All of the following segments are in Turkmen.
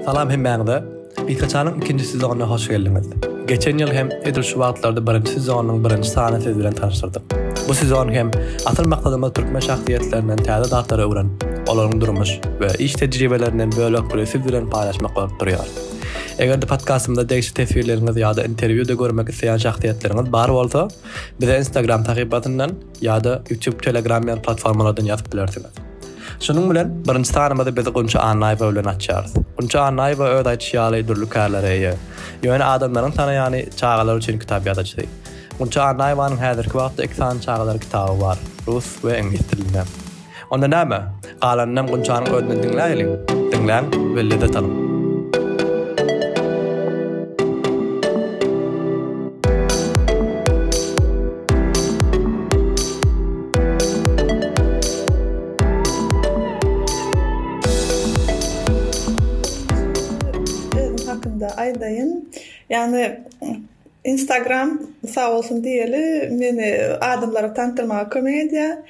Salam hemmäňde. İlkaçanyň ikinji sezonuna hoş geldiňiz. Geçen ýyl hem edil şu wagtlarda birinji sezonyň birinji sany siz bilen tanıştyrdyk. Bu sezon hem asyl maksadymyz türkmen şahsiýetlerinden täze datlary öwren, olaryň durmuş we iş tejribelerinden bölek bir siz bilen paýlaşmak bolup durýar. Eger de podcastymda degişi tesirleriniz ýa-da interwýuda görmek isleýän şahsiýetleriniz bar bolsa, bize Instagram takypatyndan ýa-da YouTube, Telegram ýa platformalardan ýazyp bilersiňiz. Şunun bilen birinji sanymyzda bizi Gunça Annaýewa bilen açýarys. Gunça Annaýewa öz aýtýaly durluklarlary ýa. Ýöne adamlaryň tanaýany çağalar üçin kitap ýazajy. Gunça Annaýewanyň häzirki wagtda 2 sany çağalar kitaby bar, rus we ingilis dilinde. Onda näme? Galanyň Gunçanyň öňünden dinläýilen. Dinläň we lezzet alyn. Aydayın. Yani Instagram sağ olsun diyeli meni adamlara tanıtırmağa komedya.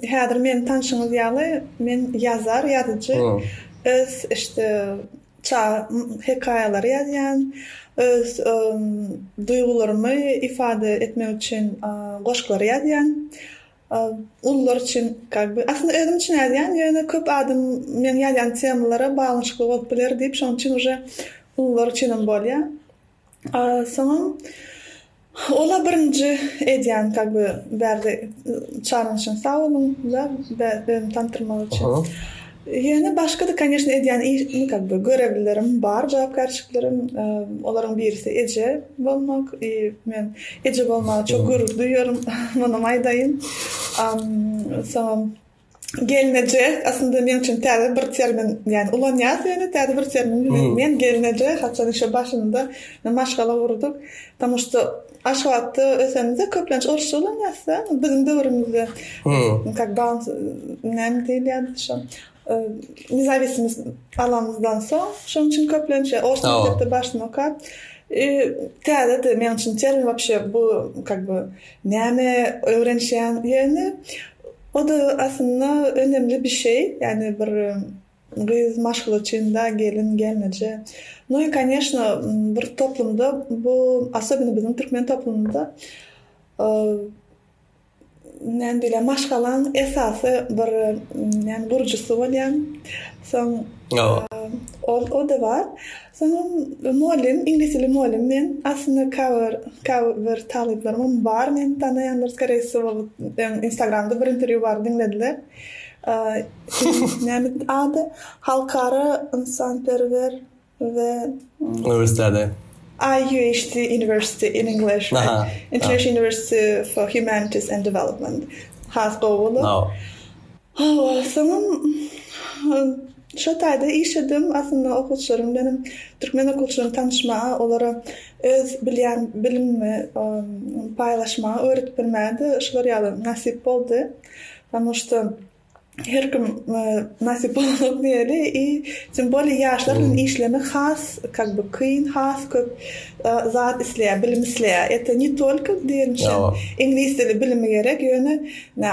Häzir meni tanışyňyz ýaly men yazar, ýazyjy. Öz hekaýalar ýazýan, öz duýgularymı ifade etmek üçin goşklar ýazýan. Ullar için aslında özüm için ýazýan, ýöne köp adam men ýazýan temalara baglanşykly bolup biler diýip şoň üçin uje ullar için bolýar. Soňra ola birinji edýän bärde çağırışyn sağ olun da ben tanıtmak üçin. Ýöne başga da конечно edýän görevlilerim bar, jogapkärçiliklerim. Olaryň birisi eje bolmak. Men eje bolmagy çok gurur duýuyorum. Manam aýdaýyn. Gelinece aslında men üçin täze bir termin, yani ulanýar ýöne täze bir termin. Men gelinece haçan işe başynda maşgala gurduk. Потому что Aşgabatda ösenimize köplenç orşy ulanýarsa, bizim döwrümizde näme diýilýär? Nizavesimiz alanımızdan soň, şoň üçin köplenç orşy mektepde başlamak okap. Täze de men üçin termin вообще bu näme öwrenşýän ýöne. O da aslında önemli bir şey. Yani bir kız maşgul içinde gelin gelmece. Ну и, конечно, bir toplumda bu, особенно bizim Türkmen toplumunda maşgalan esası bir burcusu bolýan. O da var. Sonra muallim, İngiliz dili muallim. Men aslında cover talyplarym bar. Men tanaýanlar skarejse Instagramda bir interview bar dinlediler. Näme ady? Halkara insanperwer we Üniversitede. IUHD University in English, right? International University for Humanities and Development. Has gowulu. Sonra şu taýda işedim aslında okuwçylarym benim türkmen okuwçylarym tanışmağa, olara öz bilýän bilimimi paýlaşmağa öğretip bermädi. Şular ýaly nasip boldy. Потому что her kim nasip bolup diýeli, symboli ýaşlaryň işlemi has, kyn, has köp zat isleýär, bilim isleýär. Это не только diýençe ingliz dili bilimi gerek, ýöne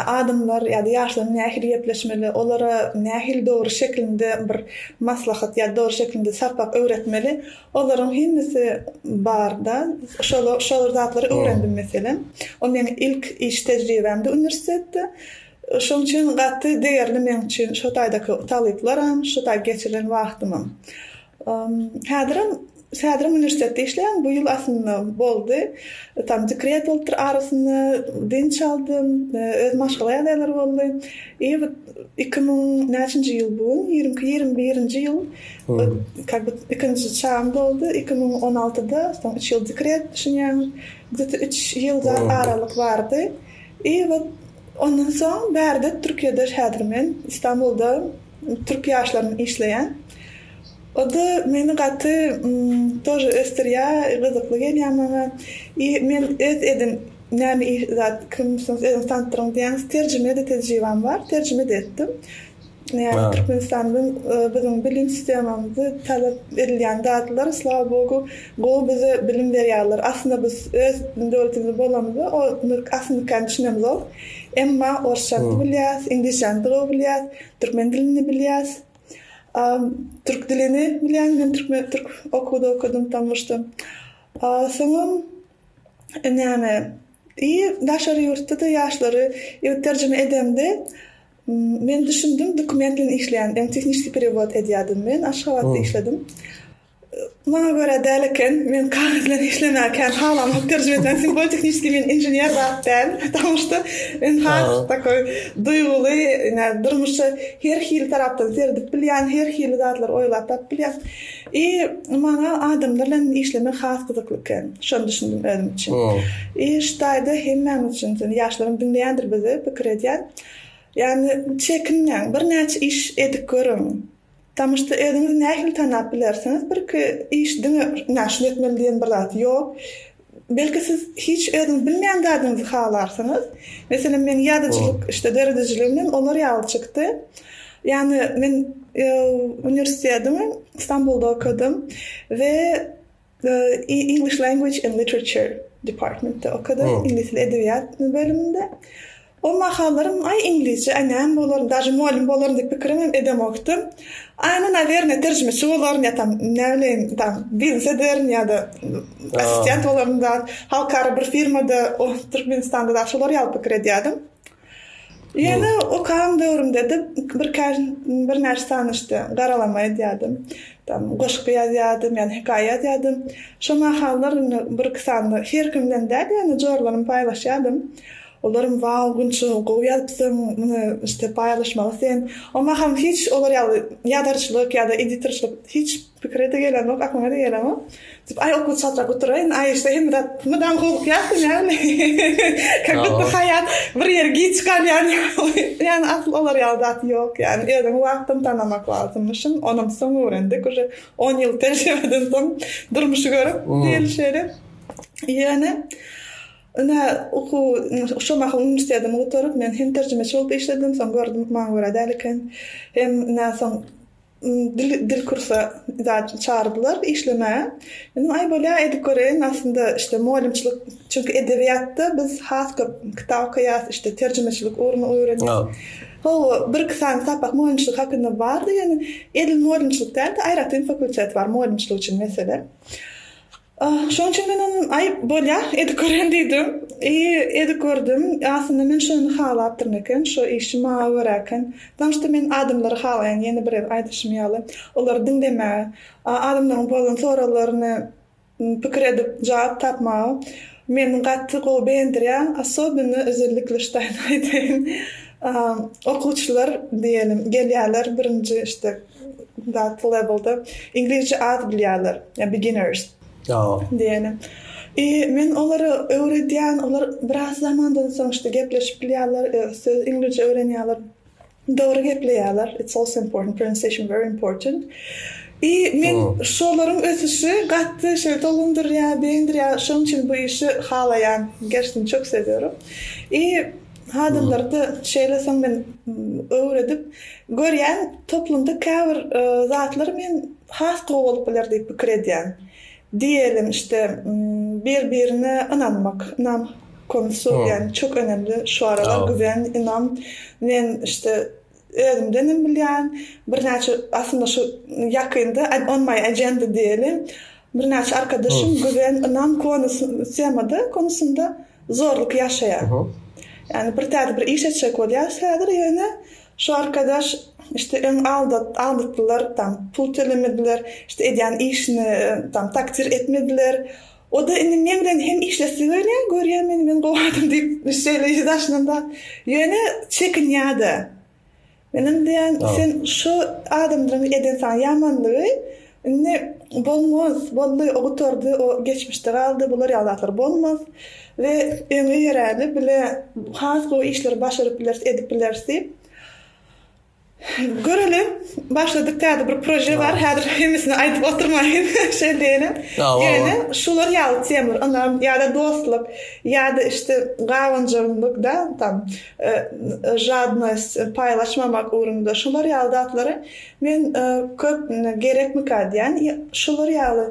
adamlar ýa-da ýaşlar nähil ýepleşmeli, olara nähil dogry şeklinde bir maslahat ýa dogry şeklinde sapak öwretmeli. Olaryň hemmesi barda, şolar zatlary öwrendim meselen. O meniň ilk iş tejribemde üniversitede. Şoň üçin gaty değerli men üçin şu taýdaky talyplarym, şu taýda geçirilen wagtymym. Häzirim üniversitetde işleýän, bu ýyl aslında boldy. Tam dekret bolupdyr, arasynda din çaldym, öz maşgala ýagdaýlary boldy. 2000-näçinji ýyl bu? 21-nji ýyl ikinji çağım boldy. 2016-da, 3 ýyl dekret düşünýän, 3 ýylda aralyk bardy. Ondan soň bärde Türkiýede häzir men İstanbulda Türk ýaşlaryny işleýän. O da meni gaty тоже österýär, gyzykly gelýär maňa. Men öz edim näme zat kimsiz edim tanıtyrym diýen terjime de tejribem bar, terjime de etdim. Yani Türkmenistan'ın bizim bilim sistemimizde talep edilen dağıtlar, slava bogu, bu bize bilim veriyorlar. Aslında biz öz devletimizde bolamızda, o aslında kendi düşünmemiz ol. Ama Orşça'nı biliyoruz, İngilizce'ni biliyoruz, Türkmen dilini biliyoruz. Türk dilini bilen, ben Türk okudum, tanıştım. Sonra daşarı yurtta da yaşları tercüme edemde men düşündüm, dokumentlerini işleyen, teknik perevod ediyadım ben, Aşgabat'ta işledim. Bana göre derken, men kağıtlarını işlemeyken halam tercüme eden simbol tekniski men inженер zaten, tanıştı. Ben takoy duygulu, durmuşu her hil taraftan zerdip bilyen, her hil zatlar oylap bilyen. Bana adamlarla işleme has kızıklıkken, şunu düşündüm özüm için. İştayda hem için, yaşlarım dinleyendir bizi, fikir ediyen. Yani çekinmeyen, bir neçe iş edip görün. Tamışta ediniz nähil tanap bilersiniz, bir ki iş näşil etmeli diyen bir zat yok. Belki siz hiç ediniz bilmeyen derdinizi halarsınız. Mesela men yadıcılık, işte deredicilimden onlar yağlı çıktı. Yani men üniversitedimi İstanbul'da okudum ve English Language and Literature Department'te okudum. İngiliz Dili Edebiyat bölümünde. O mahallarım İngilizce, annem bolarım, даже muallim bolarım deyip fikrim edem okudum. Aynen naverне tercümesi bolarım ya tam ne bileyim tam bilsederim ya da asistent bolarım da halkara bir firmada o Türkmenistan'da da şolar yapıp fikir ediyadım. Yani o kam dövrümde de bir narsa tanıştı, garalama ediyadım. Tam goşku yazyadım, yani hikaye yazyadım. Şu mahallarını bir kısandı, her kimden derdi, yani jorlarımı paylaşadım. Olarım günçü goýatsam, bunu işte paylaşmalısın. Ama hem hiç olar yadarçılık ya da editörçülük hiç fikre de gelen yok, aklıma da gelen yok. Ay okul satrak oturayın, ay işte hem de mıdan golluk yaptım yani. Kakıt hayat bir yer gitkan yani. Yani asıl olar yadat yok yani. Edim vaktim tanımak lazımmışım. Onun sonu öğrendik. 10 yıl tecrübeden sonra durmuşu görüp değil şeyler. Yani şu mahal üniversitede oturup men hem tercümesi olup işledim, son gördüm mağara derken hem son dil kursu da çağırdılar işlemeye. Benim ay böyle edikoreyin aslında işte muallimçilik, çünkü edebiyatta biz has kitap okuyas, işte tercümecilik uğruna öğreniyoruz. O bir kısan sapak muallimçilik hakkında vardı, yani edil muallimçilik derdi ayrıca fakültet var muallimçilik için mesela. Şoň üçin men onu bolýa edikorendim. Edikordum. Aslında men şonu halapdyrmyken, şu işimi öwreken. Daşda men adamlary halayan ýene bir aýdyşmaýaly. Olar dinleme, adamlaryň bolan soralaryny pikir edip jogap tapmagy. Men gatty go beğendirýän, особенно özellikle Steinheit'in okuwçylar diýelim, gelýärler birinji işte that levelda İngilizce ad bilýärler, yani beginners. Diyelim. Men onları öğretdiyen, onlar biraz zamandan sonra işte gepleşip bilýärler, söz İngilizce öğrenýärler, doğru gepleýärler. It's also important, pronunciation very important. Men şolaryň ösüşi gatty şey dolundurýar, beğendirýär, şoň üçin bu işi halayan, gerçekten çok seviyorum. Adamlarda şeylesem ben öğretip görýän toplumda käbir zatlar men has gowulyp biler diýip pikir edýän. Diyelim işte birbirine inanmak konusu yani çok önemli şu aralar güven, inan. Ben işte özümden bilýän bir näçe aslında şu yakında on my agenda diyelim bir näçe arkadaşım güven, inan konusunda zorluk yaşayan. Yani bir iş etçek bolýar, yani şu arkadaş işte ön aldattılar, tam pul tölemediler, işte edýän işini tam takdir etmediler. O da men bilen hem işlesi öyle, görýän men gowadym diýip işleýär daşnanda. Ýöne çekinýärdi. Menin diýen sen şu adamlaryň edensan ýamanlygy ne boldy ogutordy, o geçmişde galdy, bular ýalatlar bolmaz ve öňe ýeräli bile has go işleri başaryp biler, edip bilersi. Görelim. Başladık da bir proje var. Häzir hemesini aýdyp oturmaýyn. Şeýlerim. Yani şular ýaly temalar, anam ýa-da dostluk, ýa-da işte gawunjylyk da tam jadnost paýlaşmamak uğrunda şular ýaly datlary men köp gerekmi kadýan. Şular ýaly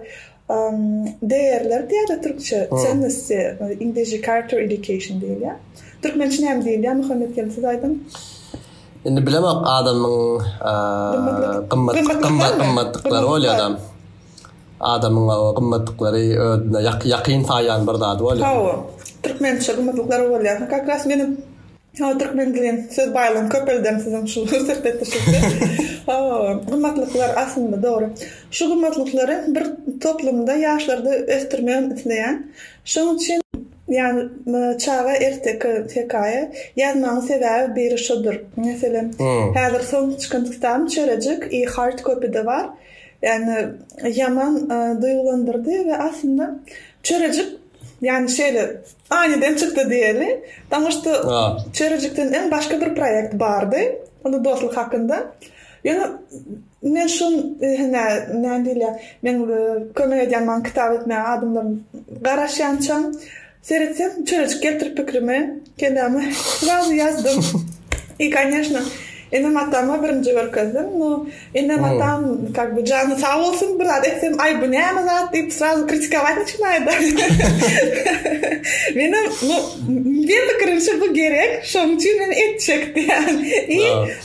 değerler diýär türkçe cennesi, İngilizce character education diýilýär. Türkmençe näme diýilýär? Muhammed geldi siz aýdym. Indi bilemek adamın kımmatlıkları ol adam. Adamın o kımmatlıkları ödüne yakın tayan bir dadı ol. Ha, Türkmençe kımmatlıkları ol ya. Kakras benim Türkmen dilin söz bayılım köpelden sizin şu sepette çıktı. Kımmatlıklar aslında doğru. Şu kımmatlıkları bir toplumda yaşlarda östürmeyi isteyen. Şunun için yani çağa ertek hikaye yazmanın sebebi biri şudur. Mesela hazır son çıkan kitabım Çörecik hard copy'de var. Yani yaman duygulandırdı ve aslında Çörecik yani şeyle aniden çıktı diyelim. Ama işte Çörecik'ten en başka bir projekt vardı. Onu dostluk hakkında. Yani men şun ne diyeyim men komedyanman kitap etmeye adımlarım garaşyançan seyretsem Çörecik getirip fikrimi kendime sразу yazdım. И, конечно, Inem atama birinci görkezdim. No, inem atam как бы canı sağ olsun biraz etsem ay bu ne ama deyip sразу kritikować начинает. Benim fikrimce bu gerek. Şunun için ben edecekti yani.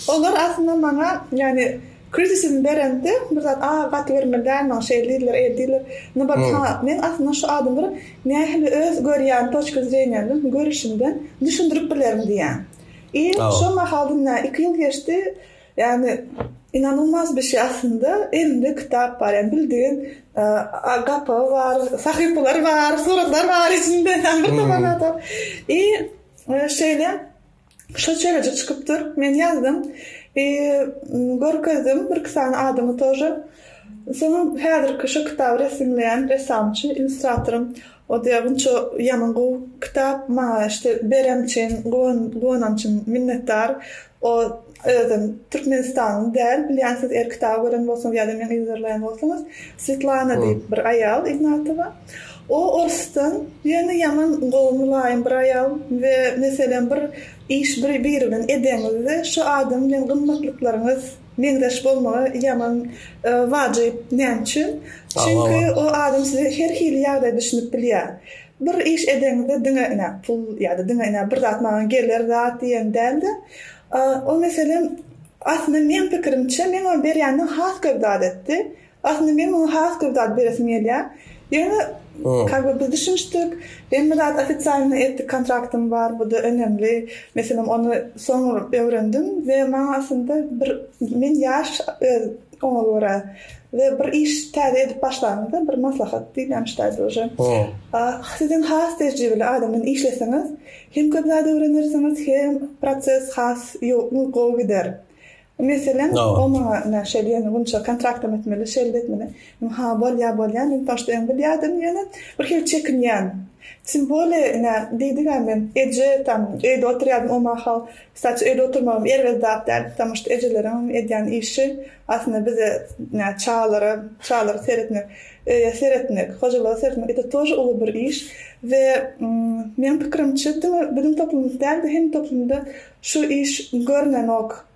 Onlar aslında bana yani kritisizm berende biraz vat vermeden şeyler edilir. Ne bak men aslında şu adımları ne öz görýän точка зрениýadan görüşimden düşündürüp bilerim diýen. Şu mahalında 2 yıl geçti. Yani inanılmaz bir şey aslında. Elimde kitap var. Yani bildiğin kapı var, sahipeler var, suratlar var içinde. Şu Çörecik çıkıptır. Ben yazdım. Görkezdim. Bir tane adamı тоже. Sonra hazır şu kitabı resimleyen ressamçı, illüstratörüm. O da bunço yaman bu kitap ma işte beremçin, goğanamçin minnettar. O Türkmenistan'ın değil, bilyansız kitabı gören olsun ya da men izlerleyen olsanız Svetlana deyip bir ayal Ignatova. O orstan yeni yaman goğumlayın bir ayal ve mesela bir iş birinin edenizde şu adam bilen gımmatlıklarınız mengdeş bolmagy yaman wajyp näçin? Çünkü o adam size her hili ýagdaý düşünüp bilýär. Bir iş edeňizde diňe pul ýa-da diňe bir zat maňa gelir zat diýen däldi. O meselem aslında men pikirimçe men o berýände has köpdat etdi. Aslında men onu has köpdat beresim gelýär. Yani как бы biz düşünmüştük. Benim de ofisyal ettik kontraktım var. Bu da önemli. Mesela onu sonra öğrendim ve ben aslında men yaş ona göre ve bir iş tədə edip başlandı. Bir maslahat diýmişlerdi oje. Sizin has tecrübeli adamın işleseniz hem köp zat öğrenirsiniz hem proses has ýol gider. Mesela ona şeylerini bunca kontraktım etmeli, şeyle etmeli. Bolya, men taştayan bilýärdim ýene bir hil çekinýän. Simbole diýdiňem men eje tam evde oturýardım o mahal, saç evde oturmam erwezdat der. Tam işte ejelerim edýän işi aslında bize çağları seyretmek, hocalar seyretmek это тоже uly bir iş ve men pikirimçe bizim toplumumuzda hem toplumda şu iş görünen ok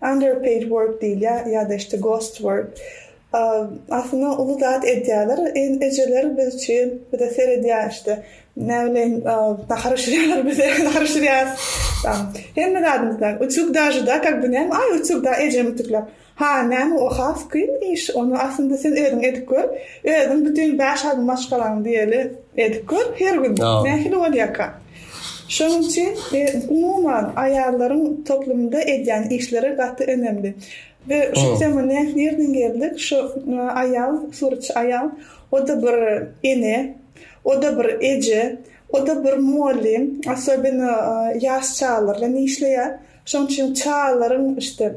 underpaid work değil ya da işte ghost work. Aslında ulu zat edýärler, ejeler biz için bir de seyredýär işte näwleň taharşyrlar bize taharşyrlar. Hem de adamlar uçuk daşı da как бы näme ay uçuk da ejem tıklap. Näme o has kyn iş onu aslında sen öýdüň edip gör. Öýdüň bütün baş adam maşgalaň diýeli edip gör her gün. Nähili bolýaka. Şunun için umuman ayarların toplumda edýän işleri gatty önemli. Ve şu temana nereden geldik? Şu ayal, suratçı ayal, o da bir ene, o da bir ece, o da bir muallim, особенно yaş çağlarla işleýär. Şunun için çağların işte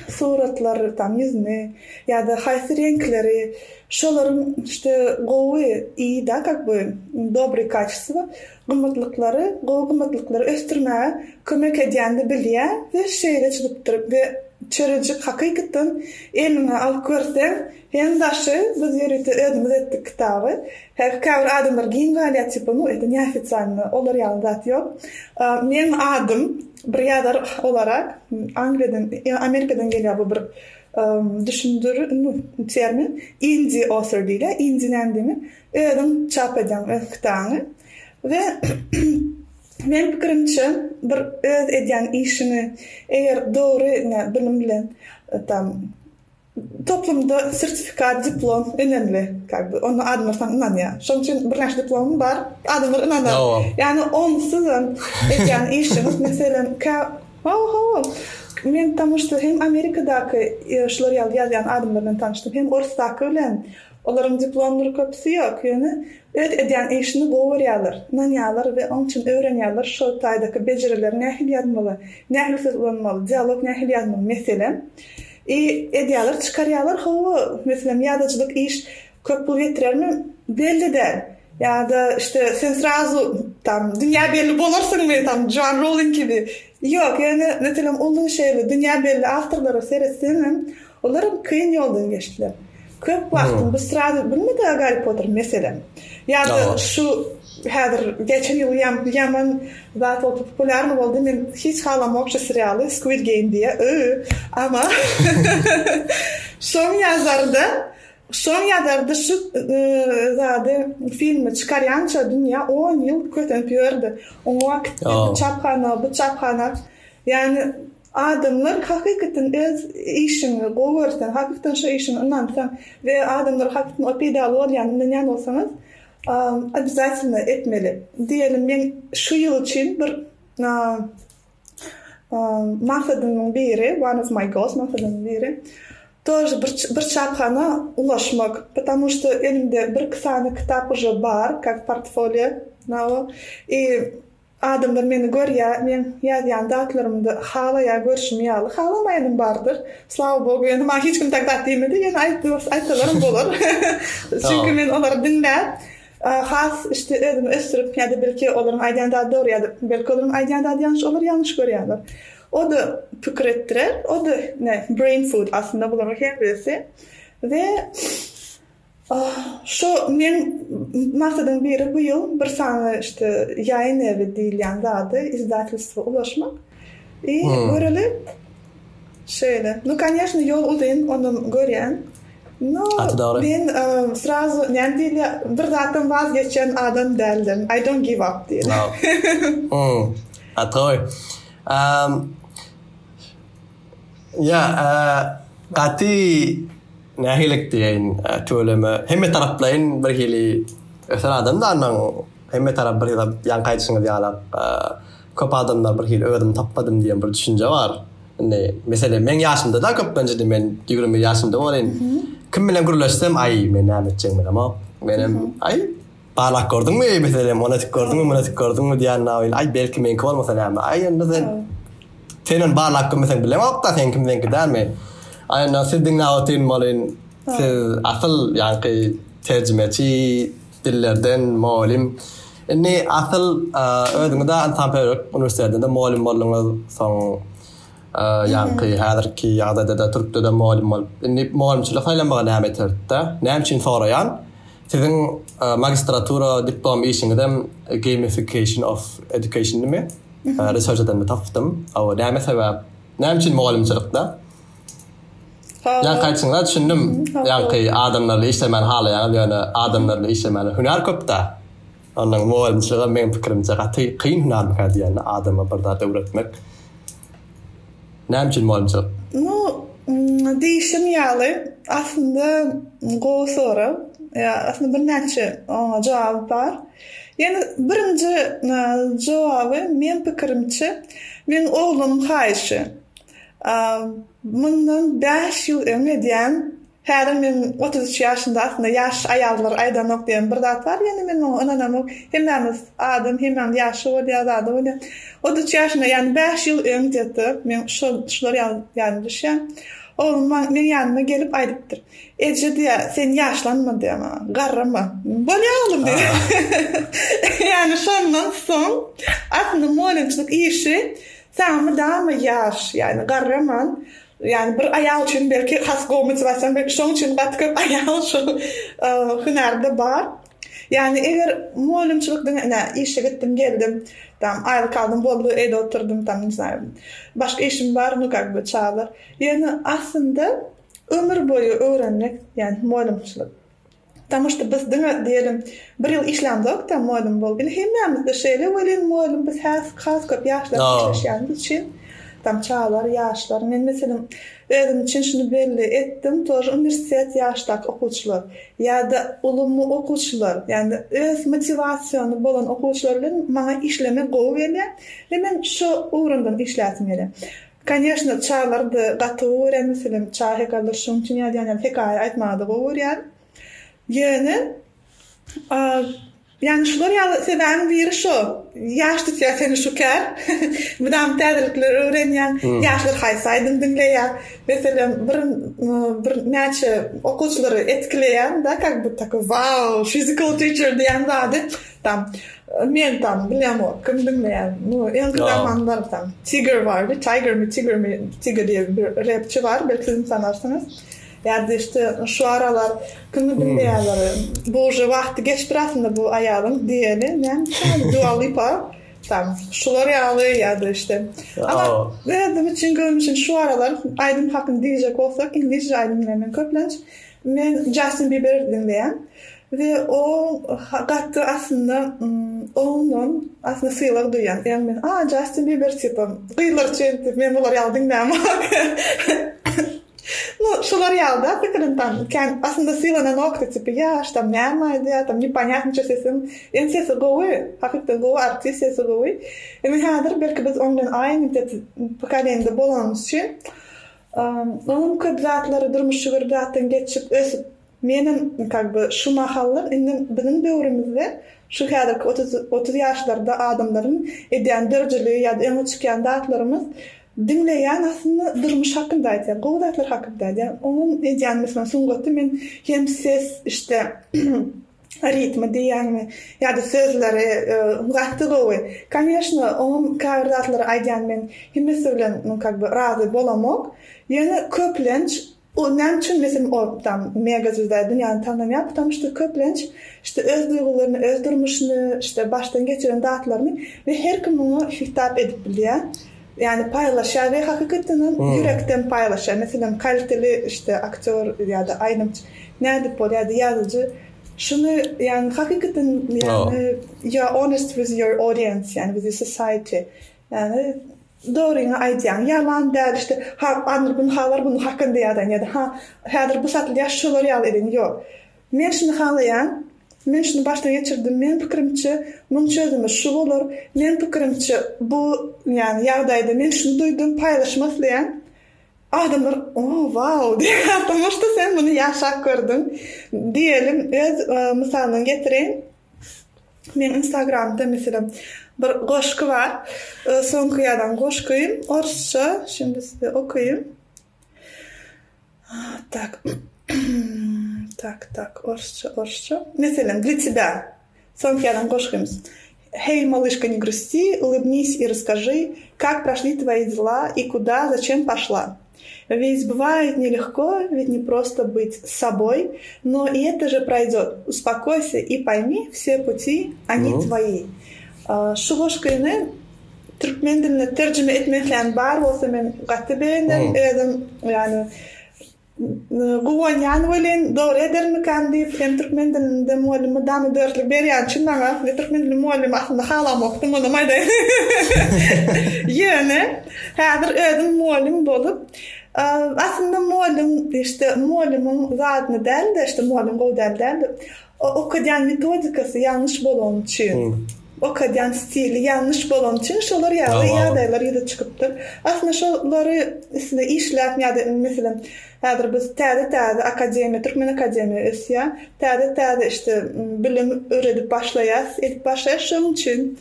suratları tam yüzüne ya da haýsy renkleri, şoların işte gowy iyi da как бы добрый качество, gymmatlyklary östürmäge kömek edýändi bilýär ve şeýle çykypdyr ve Çörecik hakikaten eline alıp görsen hem daşı biz yerite ödümüz ettik kitabı. Her kavr adamlar giyin galiyat tiponu eti neofitsialni olar yaldat yok. Men adım bir yadar olarak Amerikadan geliyor bu bir düşündürü termin indie author diýler. Indie näme? Ödüm çap edýän kitabı ve Men pikirimçe bir öz edýän işini eger dogry bilim bilen tam toplumda sertifikat, diplom önemli. Onu adamlardan inanýar. Şoň üçin bir näçe diplomum bar, adamlar inanýar. Yani onsuz edýän işiniz meselem men tanıştım hem Amerika'daki şolary ýazýan adamlarla tanıştım hem Orsdaky bilen. Olaryň diplomlary köpüsi ýok. Yani öt edýän işini gowarýarlar, nanýarlar we onun üçin öwrenýärler şo taýdaky bejeriler nähil ýazmaly, nähil sözlenmeli, dialog nähil ýazmaly meselem. Edýärler çykarýarlar, meselem ýadaçylyk iş köp pul getirermi? Belli däl. Ya işte sen srazu tam dünya belli bolarsyň men tam Joan Rowling gibi. Yok yani meselem ulu şeýle dünya belli awtorlara seretseň olaryň kyn ýoldan geçdiler. Köp wagtym bu srazu bilmedi Harry Potter meselem. Ya şu häzir geçen ýyl ýaman zat populär boldy. Men hiç halamakça serialy Squid Game diye. Ama şoň ýazarda şu zade filmi çykarýança dünya 10 ýyl köten pýördi. O wagt bu çapxana yani adamlar hakikaten öz işini gowarsan, hakikaten şu işini inansan ve adamlar hakikaten opedal bolýan näme bolsaňyz обязательно etmeli. Diyelim men şu ýyl için bir maksadymyň biri, one of my goals, maksadymyň biri тоже bir çapxana ulaşmak. Потому что elimde bir kısany kitap уже bar, как портфолио. Adamlar meni görýär, men ýazýan datlarymdy halaýa görüşmýäli. Halamaýanym bardyr. Slava Bogu, ýani ma hiç kim takdat diýmedi. Ýani aýtlalarym bolar. Çünki men olary dinläp, has işte özüm ösürüp ýa-da belki olaryň aýdýan da dogry ýa-da belki olaryň aýdýan da ýanşy olar, ýanşy görýärler. O da pikir etdiler. O da brain food aslında bular hem birisi. Ve şu men maksadym biri bu ýyl bir sany işte ýaýyn evi diýilýän zady izdательство ulaşmak. Göreli şeýle. Ну, конечно, ýol uzun, onu görýän. No, ben srazu näme bir zatdan vazgeçen adam däldim. I don't give up diýil. Atoy. Gati nähilik diýen tölemä hemme taraplaryň bir hili ösen adamda anlaň hemme tarap bir ýan gaýtsyňyz ýalap köp adamlar bir hili öwredip tapmadym diýen bir düşünje bar. Mesela men ýaşymda da köp bence men 20 ýaşymda bolýan. Kim bilen gürleşsem ay men näme etjekmin ama menem ay parlak gördüňmi mesela monatik gördüňmi diýen näwil ay belki men bolmasa näme ay ende senin parlak gömesen bilen okta sen kimden gidermi? Ay nasidiň näwatin malyn asıl yani tercümeci dillerden muallim. Inni asıl ödüňde Antalya'da üniversitetinde muallim bolýaňyz soň yani häzirki ýagdaýda Türkçede muallim bolup inni muallimçilik haýlanmaga näme etdi? Näme üçin soraýan? Siziň magistratura diplom işiňizde gamification of education dimi? Research'dan tapdym. Awa näme sebäp? Näme üçin muallimçilikda? Yani kaçınlar düşündüm. Yani adamlarla işlemen halayan, yani adamlarla işlemen hüner köpda. Ondan muallimçiliğe men pikirimçe gaty kıyın hüner mekadi yani adama bir zat öwretmek. Näme üçin muallimçilik? No, değişmýäli. Aslında go soru. Ya aslında bir näçe jogap bar. Yani birinci jogaby men pikirimçe men oglum haýşy. Bundan 5 ýyl öňe häzir men 33 ýaşynda aslında ýaş aýallar aýdanok diýen bir zat bar. Ýani men onu ananam hemmämiz adam hemmäm ýaşy bolýar zat bolýar. 33 ýaşynda ýani 5 ýyl öňe men şolary ýaly düşýär. Oğlum men ýanyma gelip aýdypdyr. Eje diýär, sen ýaşlanma diýär, garrama. Bolýar oğlum diýär. Ýani şondan soň aslında muallimçilik işi samy damy ýaş, ýani garraman. Yani bir aýal üçin belki has gomotiwasiýa belki şoň üçin batkyp aýal şu hünerde bar. Yani eger muallimçilikden işe gitdim geldim, tam aýryp kaldym boldy, evde oturdum tam näme. Başga işim bar, no как бы çağlar. Yani aslında ömür boyu öwrenmek, yani muallimçilik. Потому что biz diyelim bir yıl işlemdik da muallim bol. Hemmemiz de şeýle welin muallim biz has köp ýaşlar işleşýän için tam çağlar ýaşlar. Men meselem özüm için şunu belli etdim. Tor üniversitet ýaşdaky okuwçylar ýa-da ulumly okuwçylar, yani öz motivasiýony bolan okuwçylar bilen maňa işleme gowy berýär. Men şu ugrundan işlätim gelýär. Конечно, çağlarda gaty öwren meselem çağ hekalar şoň üçin ýa-da hekaýa aýtmady gowy berýär. Yani şular ya seven bir şu yaşlı seni şoker budam täzelikler öwrenýän yaşlar haýsaydym dinleýär mesela bir näçe okuwçylary etkileýän da как бы такой wow physical teacher diýen zady tam men tam bilýär kim dinleýär ýa-da zamanlar tam Tiger diye bir rapçi var belki siz tanırsınız. Ya da işte şu aralar kimi dinleyenleri bu vakti geçtir aslında bu ayağın diyeni yani Dua Lipa tam şular yağlı ya da işte ama benim için görmüşüm şu aralar aydın hakkında diyecek olsak İngilizce aydınlanan köplenç ben Justin Bieber dinleyen ve o hakkında aslında onun aslında sıylar duyan yani ben Justin Bieber tipim kıyılar çentip ben bunları aldım ne ama ну, шулар ялда, fikrin tam, aslında sıyla nokta tipi, yaş, tam neymaydı ya, tam непонятно sesim, en sesi gowy, hakikaten gowy, artist sesi gowy. Emin hadır, belki biz ondan aynı pokolende bolanımız için, onun köp zatları durmuş şügürdattan geçip, ösüp, menin, şu mahallar, bizim dövrümüzde, şu kadar 30 yaşlarda adamların ediyen dörcülüğü ya da eni çıkan datlarımız, dinleyen aslında durmuş hakkındaydı. Yani goğdatlar hakkındaydı. Yani onun ediyen mesela sungotu men hem ses işte ritmi diyen ya da sözleri muhattı goğu. Конечно, onun kavratları aydan men hem mesela razı bolamok. Yani köplenç o nemçin mesela o tam mega züzde dünyanın tanımaya потому что köplenç işte öz duygularını, öz durmuşunu işte baştan geçiren datlarını ve her kim onu hitap edip biliyor. Yani paylaşıyor ve hakikaten yürekten paylaşıyor. Mesela kaliteli işte aktör ya da aynı nedipol ya da yazıcı şunu yani hakikaten yani you're honest with your audience yani with your society yani doğruyla aydiyan yalan değil işte anır bunu hakkında ya da hadır bu satıl yaşlılar yal edin yok. Men şunu halayan men şunu baştan geçirdim. Men pikirimçe bunun çözümü şu olur. Men pikirimçe bu yani yağdaydı. Men şunu duydum paylaşmaslayan adamlar wow diye потому что sen bunu yaşak gördün. Diyelim öz misalını getireyim. Men Instagram'da mesela bir goşku var. Son kıyadan goşkuyum. Orça şimdi size okuyayım. Так, оршча. Mesela, для тебя. Сон рядом гошками. Hey, малышка, не грусти, улыбнись и расскажи, как прошли твои дела и куда, зачем пошла. Ведь бывает нелегко, ведь не просто быть собой, но и это же пройдет. Успокойся и пойми, все пути, они твои. Şu goşkuyunu Türkmen diline tercüme etmekle var olsa ben gattı beğendim. Yani Guwan welin doğru eder mi kendi hem Türkmen dilinde muallimi damı dörtlük beryan çınlağa ve Türkmen dilinde muallimi aslında hala moktum onu mayda yani hadır ödüm muallim bolup aslında muallim işte muallimin zadını del de işte muallim govdel del o kadar metodikası yanlış bolon için o kadar stili yanlış bolon için şolar yağdaylar ya da çıkıptır aslında şoları işlep ya da mesela hadır biz täze akademi, Türkmen akademi ösya, täze işte bilim öğretip başlayas şunun için.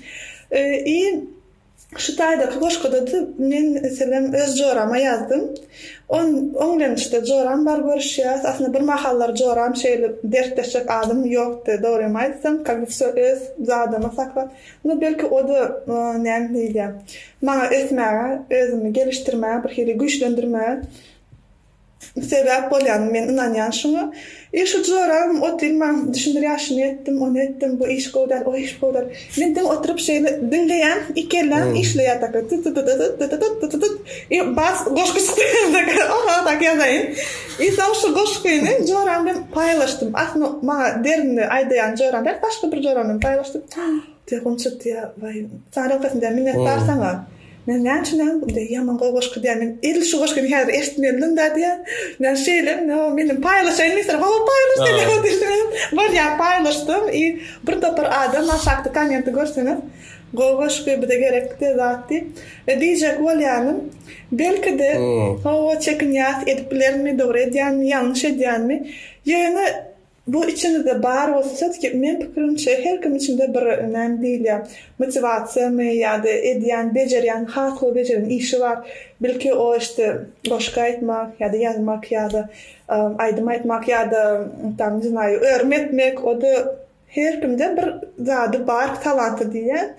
Şu tayda goşkoda da men mesela öz jorama yazdım. Ondan işte joram bar görüşýäs. Aslında bir mahallar joram şeýle dertleşik adam ýokdy, doğru aýtsam, öz zadyma saklap. No belki o da näme diýär. Maňa etmäge, özümi geliştirmäge, bir hili güýçlendirmäge sebep bolýan men inanýan şunu. Şu joram oturmam düşündürýäşini etdim, onu etdim, bu iş godar, o iş godar. Men dem oturup şeýle dinleýän, ikelen işleýär tak. Bas goşkysyk. Aha tak ýazaýyn. Şu goşkyny joram ben paýlaşdym. Aslında maňa derini aýdaýan joram, başga bir joramyny paýlaşdym. Telefon çykdy, vay. Sana öpsün minnetdar sana. Men näçinden bu ýaman goşky diýen. El şu goşkyny häzir eşitmedim da diýen. Men şeýle, menim paýlaşaýyn isler, paýlaşdym. Var ýa paýlaşdym. Bir topar adam aşakda kommentti görseňiz. Goşky bir de gerekli zatdy. Ve diýjek bolýanym, belki de o çekinýär edip bilermi, dogry edýän, ýalňyş edýänmi? Ýöne bu içinde bar olsa ki men pikirimçe her kim içinde bir önemli değil ya motivasiya mı ya da ediyen beceriyen haklı beceriyen işi var belki o işte boşka etmek ya da yazmak ya da aydım etmek ya da tam ne знаю öğretmek o da her kimde bir zadı bar talantı diye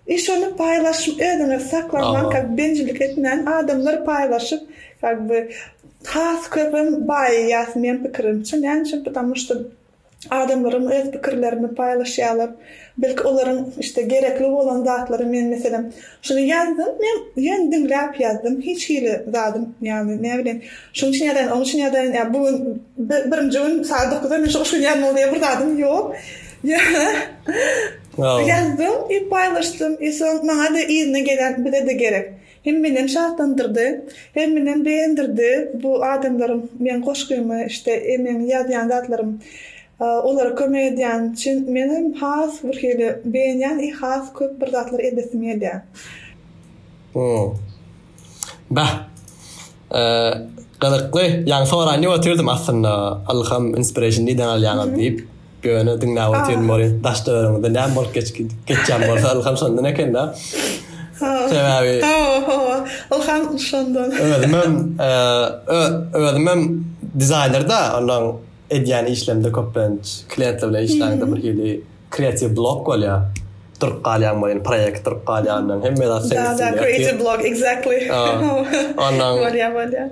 iş onu paylaşıp ödene saklamak как bencillik etmeyen adamlar paylaşıp как бы has köpüm bayas men pikirimçe näçe потому что adamların öz pikirlerini paylaşýarlar. Belki olaryň işte gerekli bolan zatlary men meselem şunu yazdım, men ýen dinläp yazdım. Hiç hili zadym, yani ne bileyim. Şunu şeýden, onu şeýden, ya bu birinji gün saat 9'da men şu ýan bolýar bir zadym ýok. Yazdım, paylaşdym. Son maňa da ýygyna gelen bile de gerek. Hem meni şahtandyrdy, hem meni beğendirdi. Bu adamlarım, men goşkymy, işte men ýazýan zatlarym olara kömek edýän üçin menim has bir hili beğenýän, has köp bir zatlar edesim gelýär. Gylykly, ýa-ni soraňy oturdum aslında alham inspiration diýen alýan diýip göni dinläp oturdum bory daşlarymda näme bolup geçýän bolsa alham şondan ekenda. Sebebi. Alham şondan. Özümem dizaynerda ondan edýän işlemde köpünç klientler bilen işlerinde bir hili kreativ blog bolýar. Turup galýan bolýan proýekt turup galýan hemme da creative blog exactly. Ondan bolýar.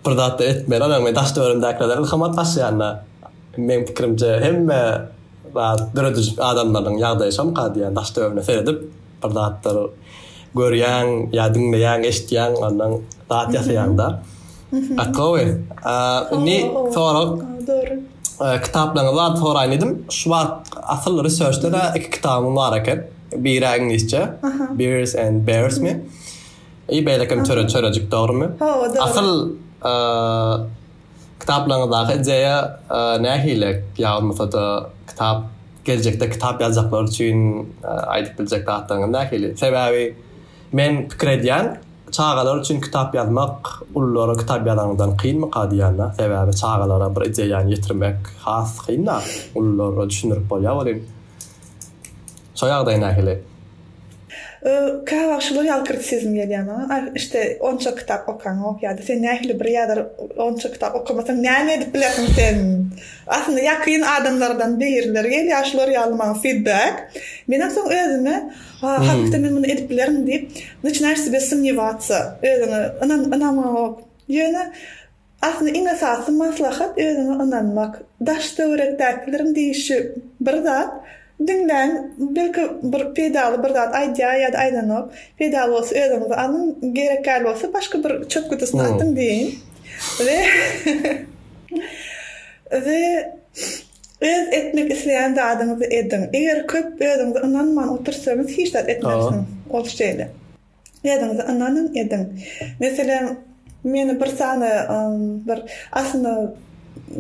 Bir zat etmeli, men daşlarymdakylar ilhamat başlaýanlar. Men pikirimçe hemme dürüdüz adamlaryň ýagdaýy şamkadýan daşlaryny seredip bir zatlar görýän, ýa-dinleýän, eşitýän, ondan zat ýasaýanda. Akawy. Ni sorak. Doğru. Kitaplarını soraýan edim. Şu asıl research'ta da iki kitabım var eken. Biri İngilizce, Beers and Bears mi? Beylekim çörəcik doğru mu? Doğru. Asıl kitaplarınızdaki ideya nähilek ýa-da da kitap gelecekde kitap ýazjaklar üçin aýdyp biljek zatlaryň nähili. Sebebi men pikir edýän çağalar üçin kitap ýazmak, ullara kitap ýazandan kynmy kadýanlar. Sebebi çağalara bir ideýany ýetirmek has kynna. Ullara düşünürip bolýar. Şo ýagdaý nähili. Kavaşlar ýal kritisizm gelýär. İşte onça kitap okan ýa-da sen nähili bir ýa-da onça kitap okamasaň näme edip bilersiň sen? Aslında ýakyn adamlardan beýirler gelýär, şolar ýalman feedback. Menen soň özüme hakykda men muny edip bilerim diýip начинаешь себе сомневаться. Anama ýöne aslında iň asasy maslahat özüne ananmak. Daşda öwrekdäkilerim diýişi bir zat dinlen, belki bir pedalı bir zat aýdýar ýa-da aýdanok, pedal bolsa özüňize alyn, gerekli bolsa başga bir çöp kutusyna atyn diýin. Ve öz etmek isleýän zadyňyzy edin. Eger köp özüňize ananman otursaňyz hiç zat etmezsiň. Ol şeýle. Özüňize ananyň edin. Mesela meni bir sany bir aslında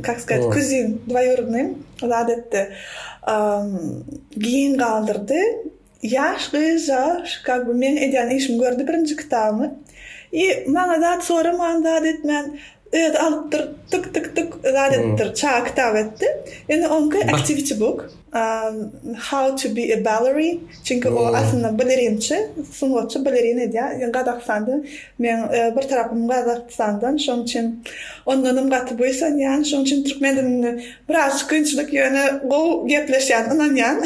как сказать, kuzin двоюродным adetde giyin kaldırdı. Yaş как бы men edýän işimi gördü birinji kitabymı. Maňa zat soraman zat etmen öýde alypdyr tık adetdir çağ kitap etdi. Ýani onka activity book. How to be a ballerina. Çünkü o aslında balerinçi, sungatçı balerin edýär. Gazakstandan men bir tarapym Gazakstandan, şoň üçin ondanım gaty boýsan ýani şoň üçin türkmen dilini biraz kynçylyk ýöne go gepleşýän ananýan.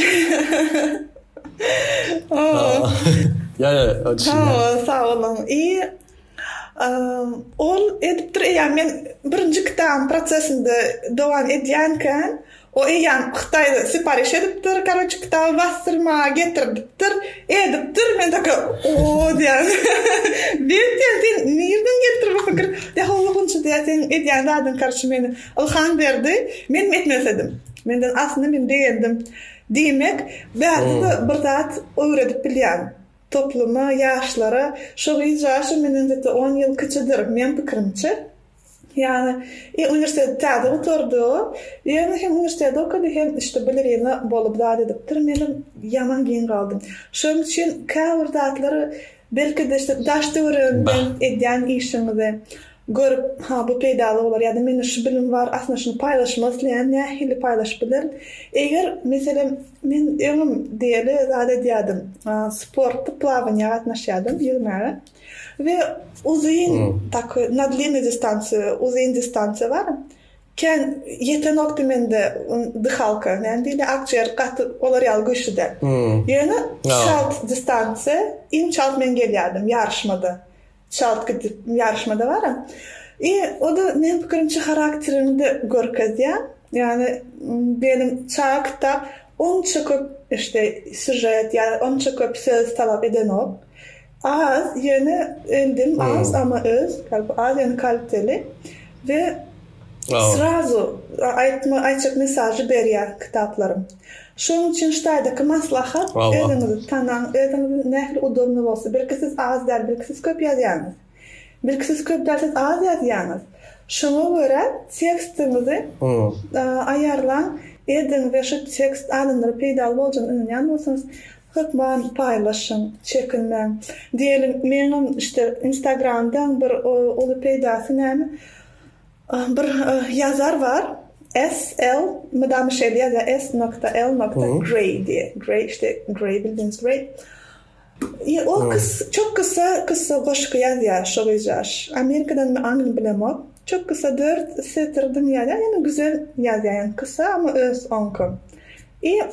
Ya, sağ olun. ol edipdir, yani men birinci kitabın prosesinde devam edýänken o eýan Xitayda sipariş edipdir, korоче kitabı bastırma getirdipdir, edipdir, men taka o diýen. Sen nerden getirip bu fikir? De howlunça diýen edýän dadyn karşı meni ilham berdi. Men etmesedim. Menden aslında men diýendim. Diýmek, bäzide bir zat öwredip bilýän. Topluma, yaşlara, şu yaşım menden 10 yıl küçüdür, men pikirimçe. Yani üniversitede oturdu. Yani hem üniversitede okudu hem işte balerina bolup da edipdir. Menim yaman giyin kaldım. Şoň üçin käbir zatları belki de işte daşdy öwrendim edýän işimde. Görüp bu peýdaly bolar ýa-da mende şu bilim var, aslında şunu paýlaşmaslyň, nähili paýlaşypdyr. Eger mesela men öňüm diýeli zat edýärdim. Sportda plawanýa gatnaşýardım, ýürmäge. Ve uzun tak na длинной дистанции, uzun distansiýa var. Ken yeten nokta mende dыхалка, näme akciğer katı olar ýaly güçlüde. Ýöne şalt distansiýa, in şalt men gelýärdim ýarşmada. Şalt gidip yarışmada varım. O da benim pikirimçe karakterimde görkezýär. Yani benim çağ kitap onça köp işte süjet ya onça köp söz talap eden ol. Az yine endim az ama öz az yani kaliteli ve srazu ayçak mesajı berýär kitaplarım. Şoň üçin ştaýdaky maslahat özüňizi tanan, özüňizi nähili udobny bolsa, belki siz az däl, belki siz köp ýazýarsyz. Belki siz köp däl, siz az ýazýarsyz. Şoňa görä tekstiňizi aýarlan edin we şu tekst anyndyr peýdal boljan ynanýan bolsaňyz hökman paýlaşyň, çekinmäň. Diýelim, meňim işte Instagramdan bir olu peýdasy näme? Bir ýazar var. S.L. Madame Shelley ya da S.L.Gray diye. Gray işte Gray bildiğiniz Gray. O çok kısa goşku yazıyor, şoğuyacak. Amerika'dan mı Angliya'dan bilemem. Çok kısa 4 satırdım yani güzel yazıyor yani kısa ama öz onkum.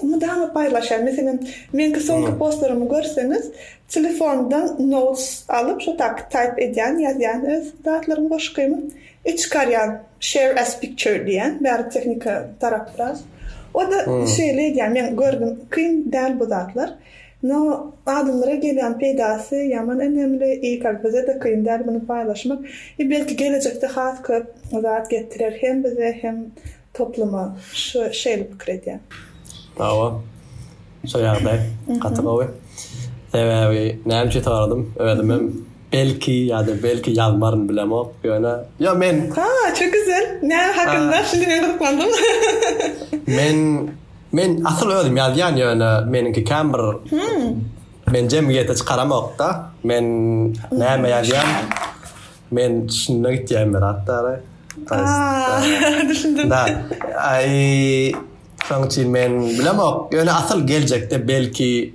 Madame paylaşır. Mesela men kısa onku postlarımı görseniz telefondan notes alıp şu tak type edýän, yazýan öz datlaryny goşkymı. Çıkaryan share as picture diýen bir teknika tarap biraz. O da şeýle diýen men gördüm kyn däl bu zatlar. No adamlara gelýän peýdasy ýaman önemli, ilk bize de kyn däl bunu paýlaşmak. Belki gelecekde has köp zat getirer hem bize hem topluma şu şeýle pikir edýän. Awa. Şo ýagdaý gatygawy. Sebäbi näme çetardım, öwredimem. Belki ya da belki yazmarım bilemem. Yani ya men. Çok güzel. Ne hakkında şimdi ben gıdıklandım. men asıl öldüm yazyan yani meninki kamber. Men cemiyete çıkaramak da men näme yazyan. Men şunu gitýän hatta. Düşündüm. Da şoň üçin men bilemem. Yani asıl gelecekte belki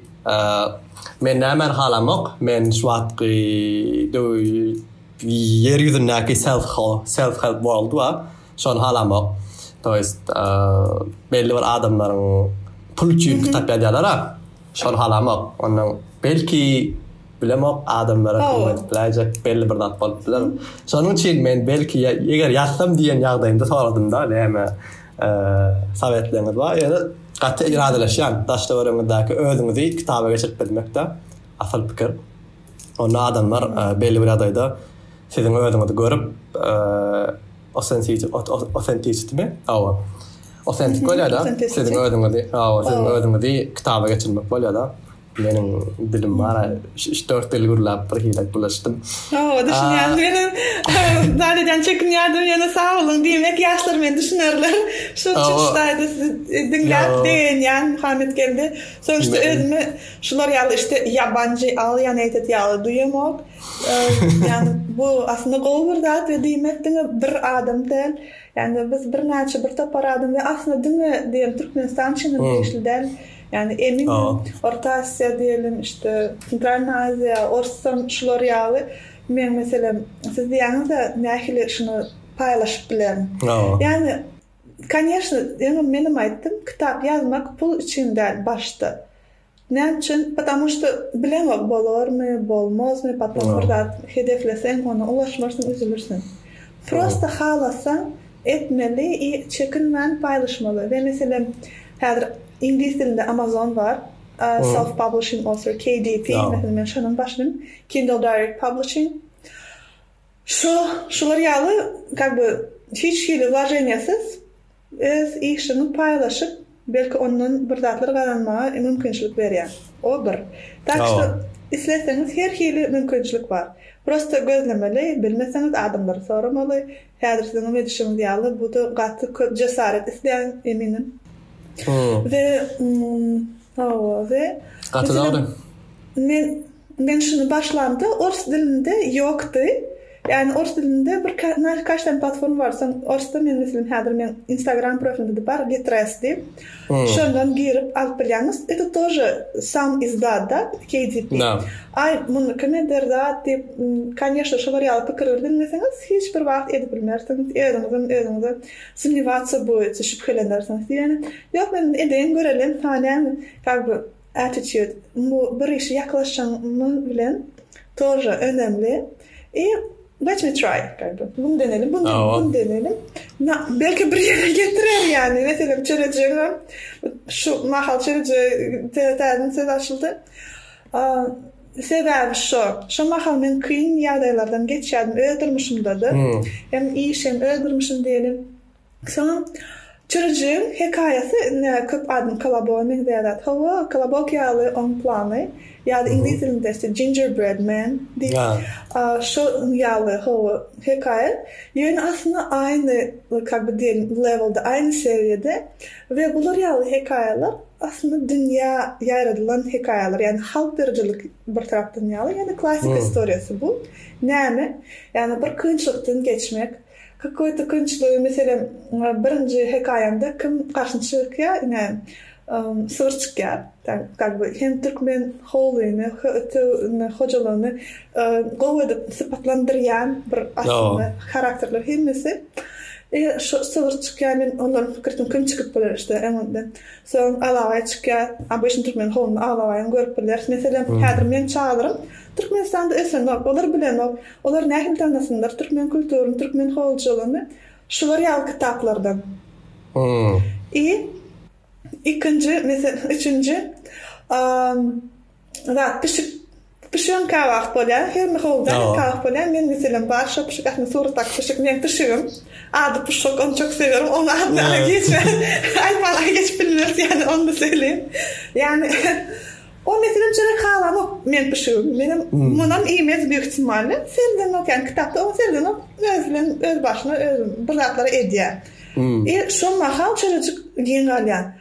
men nämen halamak, men şuwatky ýerýüzündäki self-help world wa, şonu halamak. Toýst, belli bir adamlaryň pul üçin kitap ýazýarlar, şonu halamak. Ondan belki bilemek adamlara kıymet bilecek belli bir zat bolup biler. Şonuň üçin men belki eger ýatsam diýen ýagdaýymda soradım da, näme sowetleriniz bar, ýa-da gaty iradeleşýän daşlaryňyzdaky özüňizi kitaba geçirip bilmekde asal pikir. Onda adamlar belli bir adaýda siziň özüňizi görüp authenticity mi? Authentic bolýar-da. Siziň özüňizi kitaba geçirmek bolýar-da. Benim dilim var. 4 dil gurlap bir hile bulaştım. Düşünýärdim. Benim zaten çekinýärdim ýa-da sağ olun diýmek ýaşlar men düşünerler. Şu çyşdaýdy dinläp diýen Hamet geldi. Soňçta özümi şular ýaly işte ýabanjy alýan etet ýaly duýamak. Yani bu aslında gowy zat we diýmek bir adam del. Yani biz bir näçe bir topar adam we aslında diňe Türkmenistan çynyň işli del. Yani eminim Orta Asya diyelim işte Central Asya, Orsam şular ýaly. Men mesela siz diýäňizde nähili şunu paýlaşyp bilerim. Yani конечно, menim aýtdym, kitap ýazmak pul üçin däl başda. Ne için? Потому что bilemem bolor mu, bolmaz mı, patlamırda hedeflesen ona ulaşmazsın, üzülürsün. Prosta halasan etmeli, çekinmen paylaşmalı. Ve mesela İngiliz dilinde Amazon var. Self-publishing author KDP. Mesela ben şunun başlayayım. Kindle Direct Publishing. Şular yalı hiç вложениясыз öz işini paylaşıp belki onun birdatları kazanmaya mümkünçülük veriyor. O bir. Tak ki isterseniz her hili mümkünçülük var. Prosta gözlemeli, bilmeseniz adımları sormalı. Hazır sizin edişimiz yalı. Bu da gatı cesaret isteyen eminim. Ve gatı da ben şunu başlandı. Ors dilinde yoktu. Yani Ors dilinde kaç tane platform var. Ors'ta mesela Instagram profilimde var. Litres diye. Şundan girip alıp bilyanız. Это тоже сам издат, да? KDP. Ay, bunu kime derda deyip, конечно, şular yalı pıkırır dinleseniz, hiçbir vaxt edip bilmersiniz. Özünüzden sımnivatsa bu, şüphelenirsiniz. Yani, yok ben edeyim, görelim, tanem, attitude. Bu bir işi yaklaşımı bilen, тоже önemli. Let me try. Bunu denelim, bunu denelim. Belki bir yere getirir yani. Mesela çöreceğim, şu mahal çöreceğim söz açıldı. Sebebi şu mahal ben kıyın yadaylardan geçiyordum, öldürmüşüm dedi. Hem iyi hem öldürmüşüm diyelim. Sonra çöreceğim hikayesi, köp adım kalaboğun deyədat. Hava kalaboğ yağlı on planı. Ya da İngiliz dilinde işte Gingerbread Man diye şu yağlı hikaye. Yani aslında aynı diyelim level'da, aynı seviyede ve bunlar yağlı hikayeler aslında dünya yaratılan hikayeler. Yani halk derecelik bir taraftan yağlı. Yani klasik historiyası bu. Ne? Yani bir kıyınçlıktan geçmek. Какой-то kıyınçlığı mesela birinci hikayemde kim karşına çıkıyor? Yani Sığırçıkya, hem Türkmen hoğluğunu, hocalığını qovadıp sıfatlandıran bir aslında karakterler hemmesi. Sığırçıkya, onların fikirtim kim çıkıp bilir işte emunden. Sonra alavaya çıkıyor, abişin Türkmen hoğluğunu alavayını görüp bilir. Mesela hadir men çağırırım. Türkmenistan'da ösen ol, olar bilen ol, olar nähil tanısınlar, Türkmen kültürünü, Türkmen hoğluculuğunu, şular yalı kitaplardan. İkinci, mesela üçüncü, pişiğim kavaq bolya, her mehulda kavaq bolya, ben mesela başa pişik atını surutak pişik, ben pişiğim, adı pişik, onu çok seviyorum, onu adına geçme, aymalar geç bilinir, yani onu da söyleyeyim. Yani, o mesela çörek halam, ben pişiğim, benim bundan iyimez büyük ihtimalle, serden o, yani kitapta o serden o, öz başına, öz bırdatları ediyor. Şu mahal çörəcik giyin alyan.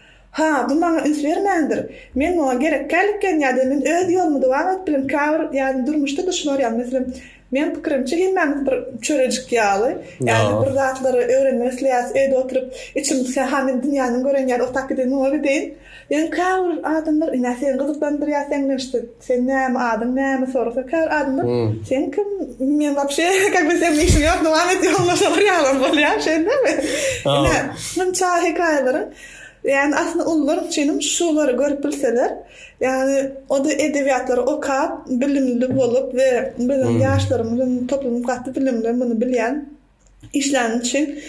Bu bana üns vermendir. Men ona gerek gelirken ya da men öz yolumu devam etpilim. Kavr yani durmuşta düşünür yani. Mesela men pikirimçe hemmen bir çörəcik yağlı. Yani bir zatları öğrenmesliyiz, evde oturup içimizde hemen dünyanın gören yer o taklidi nuri değil. Yani kavr adımlar, sen kızıklandır ya sen işte sen neyme adım neyme sorusu kavr adımlar. Sen kim? Men вообще как бы sen işin yok devam ediyor onlara yağlam böyle ya şey değil mi? Yani ben çağ hikayelerin yani aslında onlar çiğnim şuları görüp bilseler yani o da edebiyatları okuyup bilimli olup ve bizim yaşlarımızın toplumun katı bilimli bunu bilen işlerin için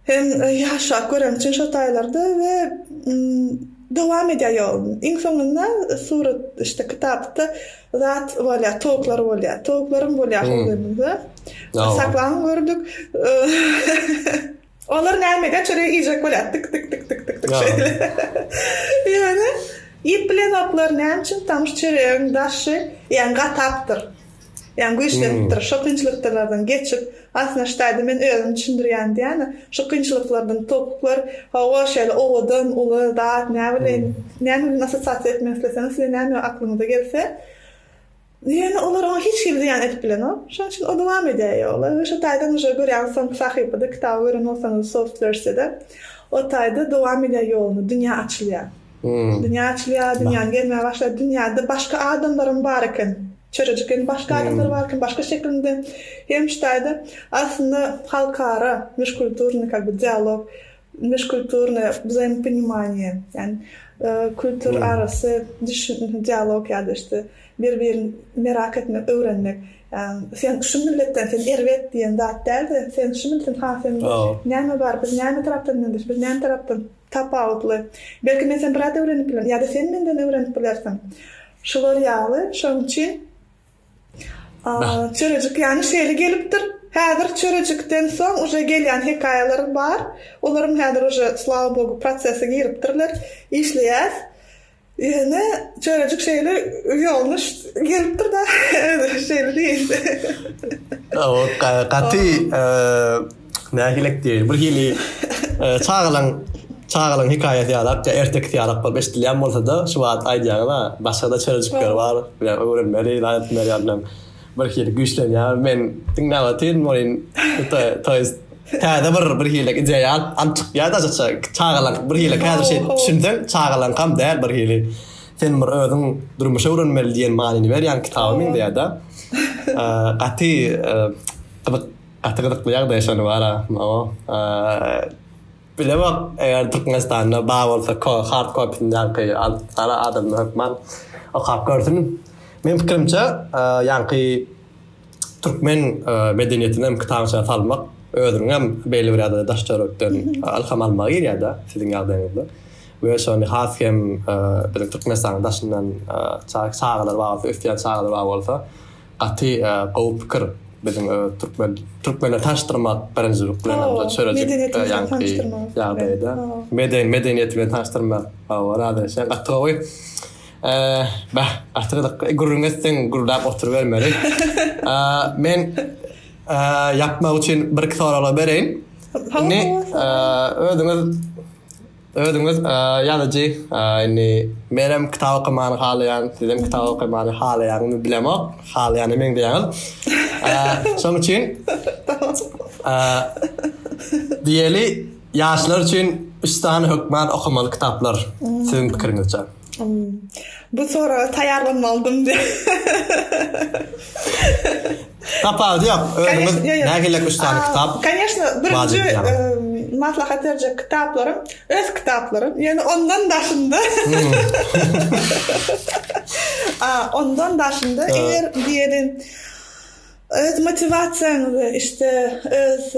hem yaşa görem için şataylarda ve devam ediyor. En sonunda surat işte kitapta zat volya tavuklar volya tavukların volya olduğumuzda saklan gördük. Onlar neymeden çöreği yiyecek böyle tık tık tık tık tık tık şeyler. Yani ip plenaplar ne için tam çöreğin daşı yani gataptır. Yani bu işlemdir. Şu kıyınçılıklardan geçip aslında işte ben özüm düşündürüyen yani şu kıyınçılıklardan topuklar hava şöyle ovadan ulu da ne bileyim nasıl satı etmezseniz ne aklınıza gelse yani onlara hiç şey ziyan edip bilen o. Şu için o devam ediyor. Şu taydan уже görüyorsun son sahipede kitabı öğreniyorsanız software'de o tayda devam ediyor yolunu. Dünya açılıyor. Dünya açılıyor, dünyanın gelmeye başlıyor. Dünyada başka adamların varken, çörecikin başka adamları varken, başka şeklinde hem ştayda aslında halkara, müşkulturni, diyalog межкультурное взаимопонимание. Yani kültür arası diyalog ya da işte birbirini merak etmek, öğrenmek. Yani sen şu milletten sen evet diyen zat derdi. Sen şu milletten sen neyme var, biz neyme taraftan nendiş, biz neyme taraftan tapavutlu. Belki men sen biraz öğrenip bilen ya da sen menden öğrenip bilersen. Şular yağlı, şunun için çörəcik yani şeyle gelipdir. Häzir çörəcikden soň uje gelýän hekaýalar bar. Olaryň häzir uje slava bogu prosesi giripdirler. Işleýär. Ýene çörəcik şeyle ýolnuş gelipdir da şeyle diýildi. O gaty nähilek diýil. Bir hili çağılan hikaýet ýadak, ertek ýadak bol beşdilýän bolsa da şu wagt aýdýarlar. Başga da çörəcikler bar. Öwrenmeli, laýatmeli ýadan. Bir hili güýçlenýär. Men diňläwetdim, morin täze bir hili ideýal antyk ýa-da çağılan bir hili häzir şey düşünsen çağılan kam däl bir hili. Sen bir özüň durmuşa öwrenmeli diýen manyny berýän kitabyň diýär-de. Gaty ýagdaý şonu bara. Bilemok eger Türkmenistanda bağ bolsa hard copy ýa-da altara adam hökman okap görsün. Men pikirimçe ýa-da Türkmen medeniýetinem kitabyňa salmak özüň hem belli bir ýerde daşjarokdan alham almagy ýa-da siziň ýagdaýyňyzda. Ve şonu has hem bir Türkmenistan daşyndan çağalar bar, öfýän çağalar bar bolsa, gaty gowy pikir bizim Türkmenle taşdyrmak birinjilik bilen çörejik ýagdaýda. Medeniýet bilen taşdyrmak bar ada şeň gaty gowy. Artık gurrungesten gurulap oturup vermeli. Men yapmak için bir sorular bereyim. Ne ödümüz yalıcı benim kitap okumanı halayan, sizin kitap okumanı halayanını bilemem. Halayanı men diyelim. Son için diyeli yaşlar için 3 tane hükmen okumalı kitaplar sizin fikrinizce. Bu soru tayarlanmaldım diye. Tapaldı yok. Nägilek 3 tane kitap. Конечно, birinci maslahat edecek kitaplarım, öz kitaplarım. Yani ondan daşında. Ondan daşında eğer diyelim öz motivasyonunu işte öz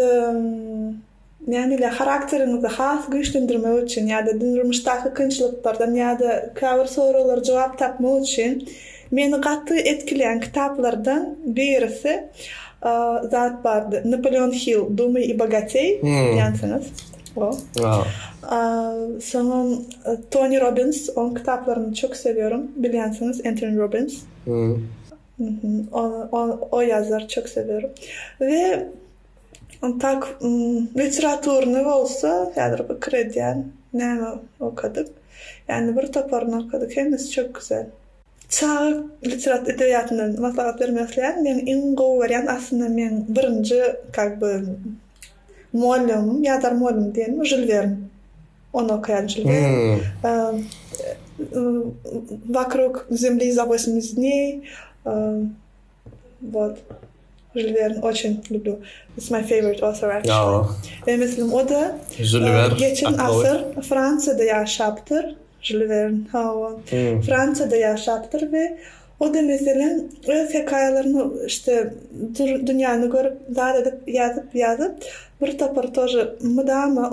yani karakterinizi has güçlendirmek için ya da durmuşdaki kynçylyklardan ya da käbir sorulara cevap tapmak için meni gaty etkileyen kitaplardan birisi zat bardy. Napoleon Hill, Думай и богатей. Bilirsiniz. O. Sonra Tony Robbins, onun kitaplarını çok seviyorum. Bilirsiniz, Anthony Robbins. O yazar çok seviyorum. Ve tak literaturny bolsa, häzir bu krediýän näme okadyk. Yani bir toparını okadyk, hemisi çok güzel. Çağ literatür edebiýatyndan maslahat bermeklen, men iň gowy berýän aslında men birinji muallim, ýazar muallim diýen Jules Verne. Onu okaýan Jules Verne. Вокруг земли за 80 дней. Вот. Jules Verne очень люблю. It's my favorite author actually. Mesela o da geçen asır Fransa'da yaşaptır. Jules Verne. Fransa'da yaşaptır ve o da mesela öz hikayalarını işte dünyanı görüp yazıp bir tapar tozu mıdama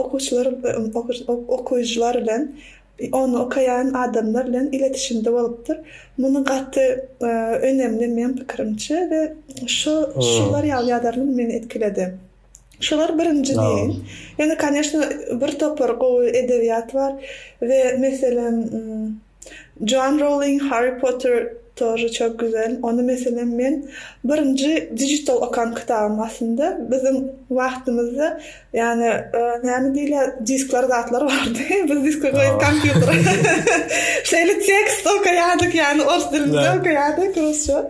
okuyucular ile onu okayan adamlar ile iletişimde olupdur. Bunu gaty önemli men pikirimçe ve şular ýazarlyk meni etkiledi. Şular birinji diýin. Yani конечно bir topar gowy edebiýat var ve mesela Joanne Rowling Harry Potter тоже çok güzel. Onu mesela men birinji digital okan kitabım aslında bizim wagtymyzda yani näme diýilýär diskler zatlar vardı. Biz diske goýup kompýuter. Şeýle tekst okaýardyk yani ors dilinde okaýardyk rusça.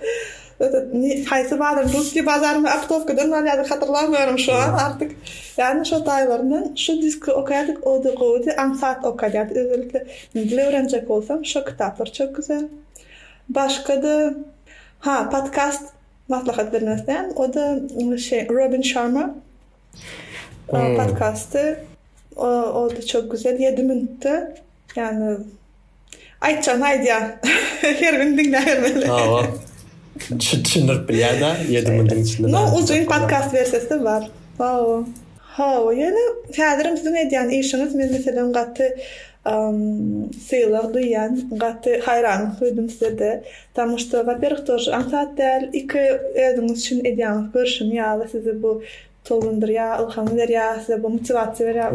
Haýsy badam ruski bazaryny aptovkadan alýardyk hatırlamıyorum şu an artık. Yani şu taýlaryndan şu diski okaýardyk, o da gowy ansat okaýardyk. Özellikle dil öwrenjek bolsam şu kitaplar çok güzel. Başka da podcast maslahat bermezden o da Robin Sharma podcast'ı O da çok güzel. 7 minutta. Yani aytcan aydiyan. Her gün dinleyelim. Düşünür bile da 7 minutun içinde. No, uzun podcast versiyası da var. Yani häzirim sizin edýän işiniz men meselem gatty syýlak duýan, gatty hayranlyk duydum sizde. Tamışda wa-первых тоже ansat däl, iki özüňiz üçin edýän görüşüm ýaly sizi bu tolundurýar, ilham berýär, size bu motivasiýa berýär.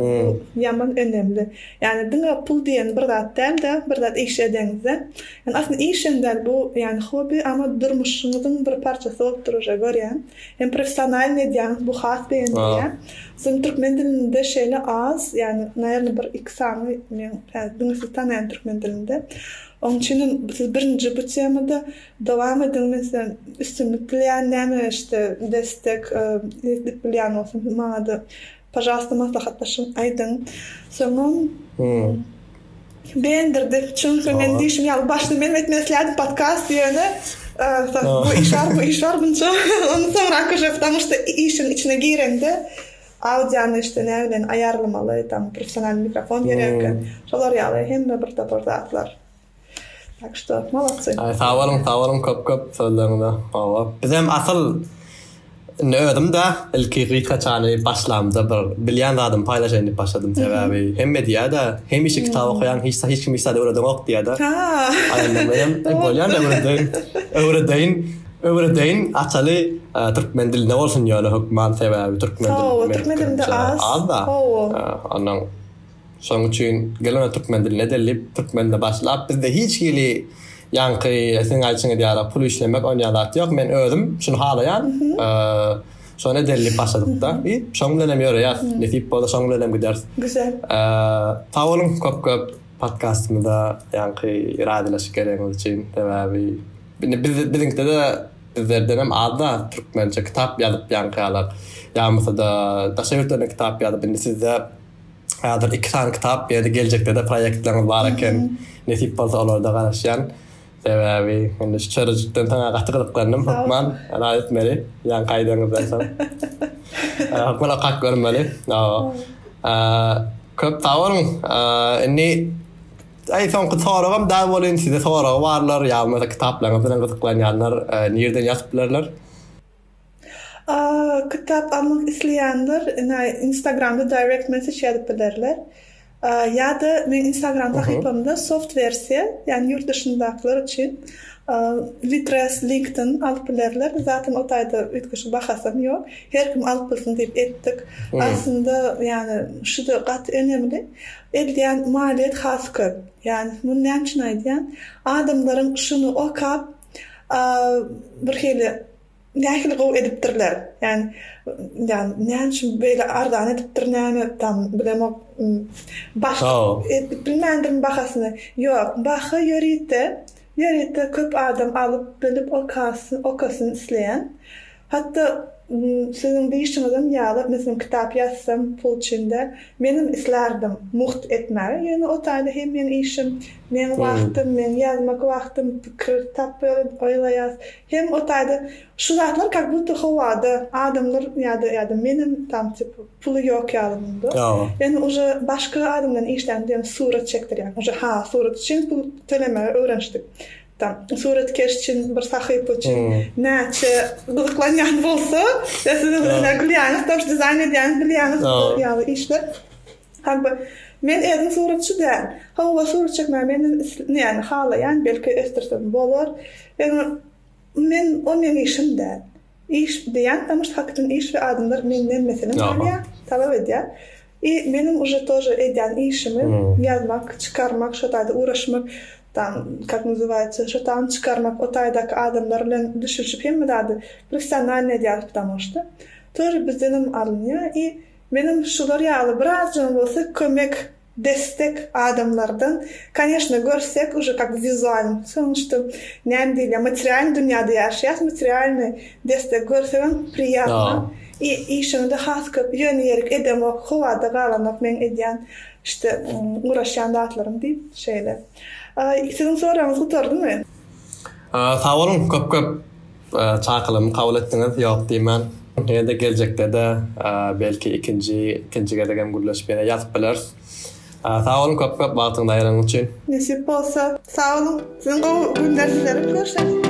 Ýaman önemli. Yani diňe pul diýen bir zat däl, bir zat iş edeňizde. Yani aslında işinden bu yani hobi ama durmuşyňyzyň bir parçasy bolup durýar görýän. Hem professional edýän bu has beýenýär. Bizim Türkmen dilinde şeýle az, yani naýerli bir iki sany men diňsiz tanýan Türkmen dilinde. Onun için siz birinci bu temada devam edin mesela üstünlük bilen näme işte destek bilen olsun bana da пожалуйста maslahatlaşın aydın. Sonra beğendirdi çünkü men dişim ya başta men etmeslerdi podcast diýeni bu iş var bunca onu sonra arkadaşlar потому что işin içine girende audionu işte ne bilen ayarlamalı tam profesyonel mikrofon gerek. Şolar ýaly hem de bir tapırdatlar. Tak что, молодцы. Sağ köp sözlerinde. Bizim asıl nödüm de ilki Rita Çağrı başlamda bir bilyan adam paylaşanı başladım sebebi. Hem medyada hem işi kitap okuyan hiç kim istedi orada yok diye de. Aynen benim bolyan öwredeyn açalı Türkmen diline olsun yani hukman sebebi Türkmen dilinde az da. Anlam Şoň üçin gelen Türkmen diline delip Türkmende başlap bizde hiç gili yankı sen aýtsaňa diýara pul işlemek oňalat ýok. Men özüm şunu halaýan. Şonu delip başladyk da. Şoň bilen ýörýär. Netip bolsa şoň bilen gider. Güzel. Sağ olun köp podcastymyzda yankı radyolaşyk gereňiz üçin sebäbi bizde de bizlerden hem adda Türkmence kitap ýazyp yankı alak. Ýa-da daşaýurtdan kitap ýazyp sizde Hadir 2 tane kitap bir de gelecekte de proyektlerimiz var eken netip bolsa olarda garaşýan sebebi indi çörüjükden taňa gatyrdyp gandym hukman ana etmeli ýan gaýdaňyz bolsa hukman akak görmeli köp tawrun inni ay soňky soragam da bolan size soragy barlar ýa-da kitaplarga bilen gyzyklanýanlar nerden ýazyp bilerler? Kitap almak isteyenler Instagram'da direct message yazıp bilerler. Ya da men Instagram sahipamda soft versiya, yani yurt dışındakiler için Litres, LinkedIn alıp bilerler. Zaten o tayda ütküşü bahasam yok. Her kim alıp bilsin deyip ettik. Aslında yani şu da gat önemli. Ediyen maliyet has köp. Yani bunu ne için ediyen? Adamların şunu okap bir hili nähili gow edipdirler. Yani näçin böyle ardan edipdirnäme tam bilemok başga bilmändim bahasyny. Ýok, baha ýörite köp adam alıp bilip okasyn isleýän. Hatda sizin diýişiňizden ýaly, meselem kitap ýazsam pul içinde menim islerdim muht etmäge. Ýöne o taýda hem men işim, men wagtym, men ýazmak wagtym, kitap oýlaýas. Hem o taýda şu zatlar как будто howada adamlar ýa-da menim tam pulu ýok ýalymda. Ýöne uje başga adamdan işden surat çekdirýän. Uje surat üçin pul tölemäge öwrenşdik. Surat keş için bir sahip için näçe gyzyklanýan bolsa, sizin gülýäňiz, taş dizayn edýän bilýäňiz ýaly işler. Men özüm suratçy däl. Hawa surat çekmä meni ýani halaýan belki östirsem bolar. Men o meni işim däl. İş diýen tamış hakdan iş we adamlar menden meselem ýa talap edýär. Menim uje тоже edýän işimi ýazmak, çykarmak, şu taýda uğraşmak там, как называется, что там чыкарmak o taýdaky adamlar bilen düşüşüp hem de professionalny edýär, потому что тоже bizden alınýar. Menim şular ýaly biraz jön bolsa kömek, destek adamlardan, конечно, görsek уже как визуально, sonuçta näme diýilýär, material dünýäde ýaşaýas, materialny destek görsek приятно. İşinde has köp ýönelik edemek, howada galamak men edýän, işte uğraşýan zatlarym diýip şeýle. Sizin soranız gutardymy? Sağ olun, köp çakılım kabul etdiňiz, ýok diýmän. Yine gelecekte de belki ikinci gedegem gürleşmeye yatıp biliriz. Sağ olun, köp vaktinde ayırın için. Nasip olsa sağ olun. Sizin o günler sizlere görüşürüz.